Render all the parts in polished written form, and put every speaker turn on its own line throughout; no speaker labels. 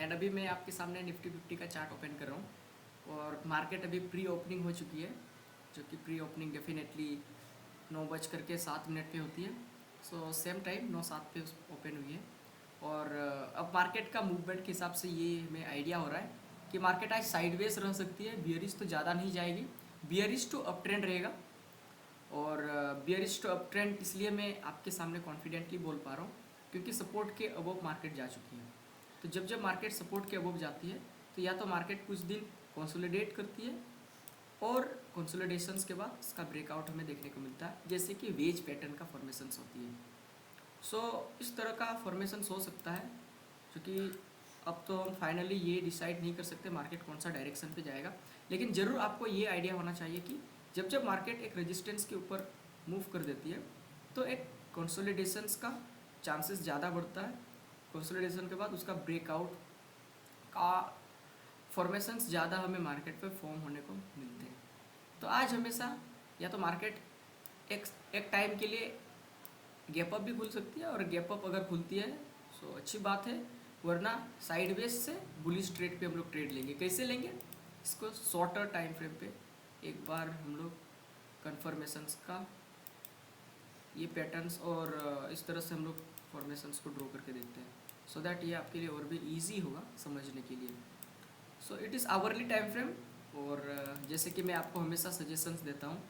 And अभी मैं आपके सामने निफ्टी 50 का चार्ट ओपन कर रहा हूँ और मार्केट अभी प्री ओपनिंग हो चुकी है, जो कि प्री ओपनिंग डेफिनेटली 9:07 पे होती है। सो सेम टाइम 9:07 पे ओपन हुई है और अब मार्केट का मूवमेंट के हिसाब से ये हमें आइडिया हो रहा है कि मार्केट आज साइडवेज रह सकती है, बियरिश तो ज़्यादा नहीं जाएगी, बियरिश टू अप ट्रेंड रहेगा। और बियरिश टू अप ट्रेंड इसलिए मैं आपके सामने कॉन्फिडेंटली बोल पा रहा हूँ क्योंकि सपोर्ट के अबव मार्केट जा चुकी है। तो जब जब मार्केट सपोर्ट के अबव जाती है तो या तो मार्केट कुछ दिन कंसोलिडेट करती है और कंसोलिडेशंस के बाद इसका ब्रेकआउट हमें देखने को मिलता है, जैसे कि वेज पैटर्न का फॉर्मेशंस होती है। सो इस तरह का फॉर्मेशंस हो सकता है, क्योंकि अब तो हम फाइनली ये डिसाइड नहीं कर सकते मार्केट कौन सा डायरेक्शन पे जाएगा, लेकिन ज़रूर आपको ये आइडिया होना चाहिए कि जब जब मार्केट एक रेजिस्टेंस के ऊपर मूव कर देती है तो एक कंसोलिडेशंस का चांसेस ज़्यादा बढ़ता है। कंसोलिडेशन के बाद उसका ब्रेकआउट का फॉर्मेशंस ज़्यादा हमें मार्केट पे फॉर्म होने को मिलते हैं। तो आज हमेशा या तो मार्केट एक टाइम के लिए गैप अप भी खुल सकती है और गैप अप अगर खुलती है तो अच्छी बात है, वरना साइडवेज से बुलिश ट्रेड पे हम लोग ट्रेड लेंगे। कैसे लेंगे इसको, शॉर्टर टाइम फ्रेम पे एक बार हम लोग कन्फर्मेशंस का ये पैटर्न्स और इस तरह से हम लोग फॉर्मेशंस को ड्रॉ करके देखते हैं, सो दैट ये आपके लिए और भी ईजी होगा समझने के लिए। So it is hourly time frame और जैसे कि मैं आपको हमेशा सजेशंस देता हूँ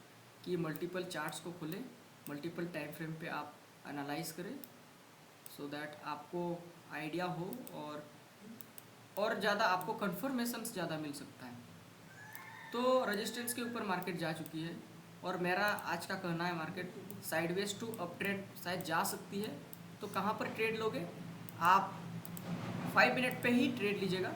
कि मल्टीपल चार्ट्स को खोलें, मल्टीपल टाइम फ्रेम पे आप एनालाइज करें, सो दैट आपको आइडिया हो और ज़्यादा आपको कन्फर्मेशंस ज़्यादा मिल सकता है। तो रेजिस्टेंस के ऊपर मार्केट जा चुकी है और मेरा आज का कहना है market sideways to up trend शायद जा सकती है। तो कहाँ पर ट्रेड लोगे आप, 5 मिनट पे ही ट्रेड लीजिएगा।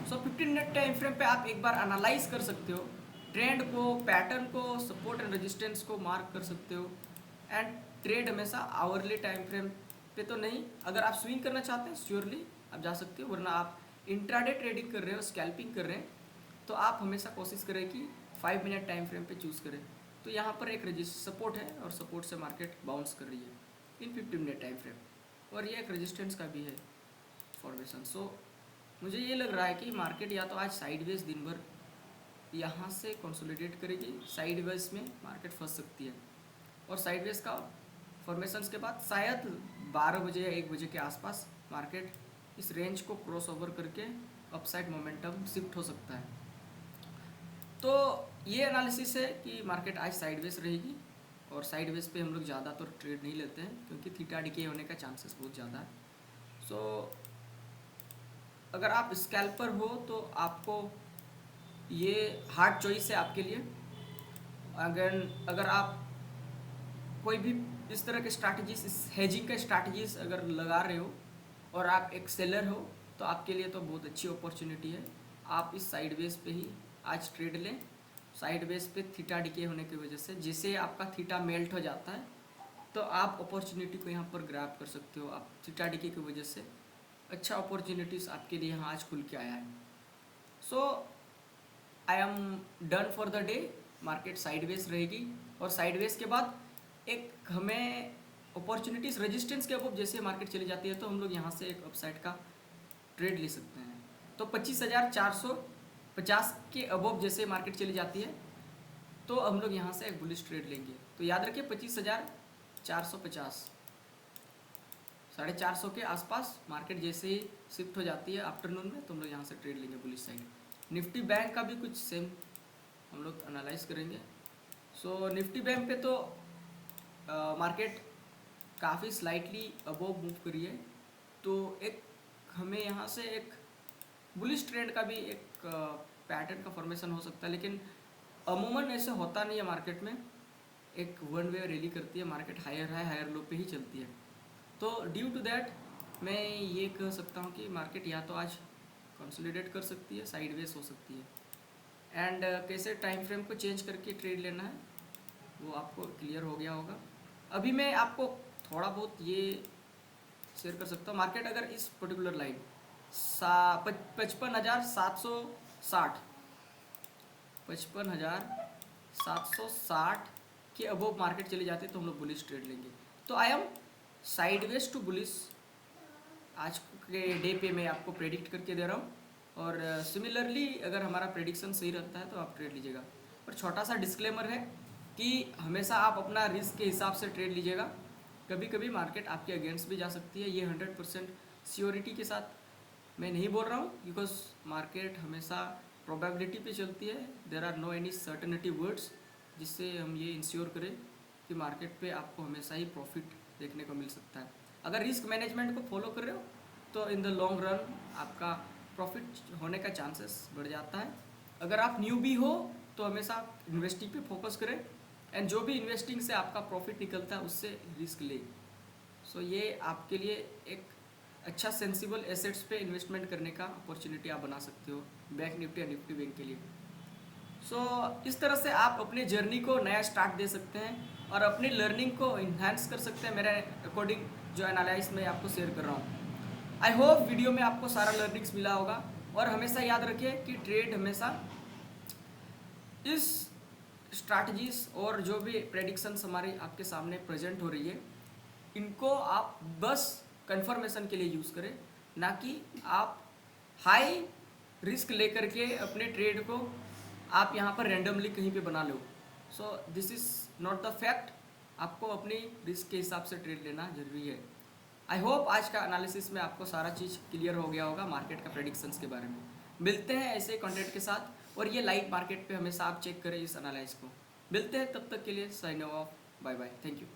सो 15 मिनट टाइम फ्रेम पे आप एक बार एनालाइज कर सकते हो ट्रेंड को, पैटर्न को, सपोर्ट एंड रेजिस्टेंस को मार्क कर सकते हो। एंड ट्रेड हमेशा आवरली टाइम फ्रेम पे तो नहीं, अगर आप स्विंग करना चाहते हैं श्योरली आप जा सकते हो, वरना आप इंट्राडे ट्रेडिंग कर रहे हो, स्कैल्पिंग कर रहे हैं, तो आप हमेशा कोशिश करें कि 5 मिनट टाइम फ्रेम पे चूज़ करें। तो यहाँ पर एक सपोर्ट है और सपोर्ट से मार्केट बाउंस कर रही है इन 15 मिनट टाइम फ्रेम, और ये एक रेजिस्टेंस का भी है फॉर्मेशन। सो मुझे ये लग रहा है कि मार्केट या तो आज साइडवेज दिन भर यहाँ से कंसोलिडेट करेगी, साइडवेज में मार्केट फंस सकती है और साइडवेज का फॉर्मेशंस के बाद शायद 12 बजे या 1 बजे के आसपास मार्केट इस रेंज को क्रॉस ओवर करके अपसाइड मोमेंटम शिफ्ट हो सकता है। तो ये एनालिसिस है कि मार्केट आज साइडवेज रहेगी और साइडवेज पे हम लोग ज़्यादा तो ट्रेड नहीं लेते हैं क्योंकि थीटा डिके होने का चांसेस बहुत ज़्यादा है। सो अगर आप स्कैल्पर हो तो आपको ये हार्ड चॉइस है आपके लिए। अगर आप कोई भी इस तरह के स्ट्रैटेजीज, हेजिंग का स्ट्रैटेजीज अगर लगा रहे हो और आप एक सेलर हो तो आपके लिए तो बहुत अच्छी अपॉर्चुनिटी है। आप इस साइडवेज पे ही आज ट्रेड लें। साइडवेज पे थीटा डिके होने की वजह से जैसे आपका थीटा मेल्ट हो जाता है तो आप अपॉर्चुनिटी को यहाँ पर ग्रैब कर सकते हो। आप थीटा डिके की वजह से अच्छा अपॉर्चुनिटीज़ आपके लिए यहाँ आज खुल के आया है। So I am done for the day. Market sideways रहेगी और साइडवेज के बाद एक हमें अपॉर्चुनिटीज़ रेजिस्टेंस के अबव जैसे मार्केट चली जाती है तो हम लोग यहाँ से एक अपसाइड का ट्रेड ले सकते हैं। तो 25,450 के अबव जैसे मार्केट चली जाती है तो हम लोग यहाँ से एक बुलिश ट्रेड लेंगे। तो याद रखिए 25,450, 450 के आसपास मार्केट जैसे ही शिफ्ट हो जाती है आफ्टरनून में तो हम लोग यहाँ से ट्रेड लेंगे बुलिश साइड। निफ्टी बैंक का भी कुछ सेम हम लोग एनालाइज करेंगे। सो निफ्टी बैंक पे तो मार्केट काफ़ी स्लाइटली अबोव मूव करी है, तो एक हमें यहाँ से एक बुलिश ट्रेंड का भी एक पैटर्न का फॉर्मेशन हो सकता है, लेकिन अमूमन ऐसे होता नहीं है। मार्केट में एक वन वे रैली करती है, market higher high higher low पे ही चलती है। तो ड्यू टू दैट मैं ये कह सकता हूँ कि मार्केट या तो आज कंसोलिडेट कर सकती है, साइडवेज हो सकती है। एंड कैसे टाइम फ्रेम को चेंज करके ट्रेड लेना है वो आपको क्लियर हो गया होगा। अभी मैं आपको थोड़ा बहुत ये शेयर कर सकता हूँ। मार्केट अगर इस पर्टिकुलर लाइन 55,760 55,760 के अबोव मार्केट चली जाती है तो हम लोग बुलिश ट्रेड लेंगे। तो I am sideways to bullish आज के डे पे मैं आपको प्रेडिक्ट करके दे रहा हूँ। और सिमिलरली अगर हमारा प्रेडिक्शन सही रहता है तो आप ट्रेड लीजिएगा। और छोटा सा डिस्क्लेमर है कि हमेशा आप अपना रिस्क के हिसाब से ट्रेड लीजिएगा। कभी कभी मार्केट आपके अगेंस्ट भी जा सकती है, ये 100% श्योरिटी के साथ मैं नहीं बोल रहा हूँ, बिकॉज मार्केट हमेशा प्रोबेबिलिटी पे चलती है। There are no any certainty words जिससे हम ये इंश्योर करें कि मार्केट पे आपको हमेशा ही प्रॉफिट देखने को मिल सकता है। अगर रिस्क मैनेजमेंट को फॉलो कर रहे हो तो इन द लॉन्ग रन आपका प्रॉफिट होने का चांसेस बढ़ जाता है। अगर आप न्यू भी हो तो हमेशा इन्वेस्टिंग पे फोकस करें, एंड जो भी इन्वेस्टिंग से आपका प्रॉफिट निकलता है उससे रिस्क ले। सो ये आपके लिए एक अच्छा सेंसिबल एसेट्स पे इन्वेस्टमेंट करने का अपॉर्चुनिटी आप बना सकते हो बैंक निफ्टी या निफ्टी बैंक के लिए। सो इस तरह से आप अपने जर्नी को नया स्टार्ट दे सकते हैं और अपनी लर्निंग को इन्हांस कर सकते हैं मेरे अकॉर्डिंग जो एनालाइज मैं आपको शेयर कर रहा हूँ। आई होप वीडियो में आपको सारा लर्निंग्स मिला होगा। और हमेशा याद रखिए कि ट्रेड हमेशा इस स्ट्रैटेजीज और जो भी प्रेडिक्शंस हमारी आपके सामने प्रेजेंट हो रही है, इनको आप बस कंफर्मेशन के लिए यूज़ करें, ना कि आप हाई रिस्क लेकर के अपने ट्रेड को आप यहाँ पर रैंडमली कहीं पे बना लो। So this is not the fact. आपको अपनी रिस्क के हिसाब से ट्रेड लेना जरूरी है। आई होप आज का एनालिसिस में आपको सारा चीज़ क्लियर हो गया होगा मार्केट का प्रेडिक्शंस के बारे में। मिलते हैं ऐसे कंटेंट के साथ, और ये लाइव मार्केट पे हमेशा आप चेक करें इस एनालाइज को। मिलते हैं, तब तक के लिए sign off, bye bye, thank you.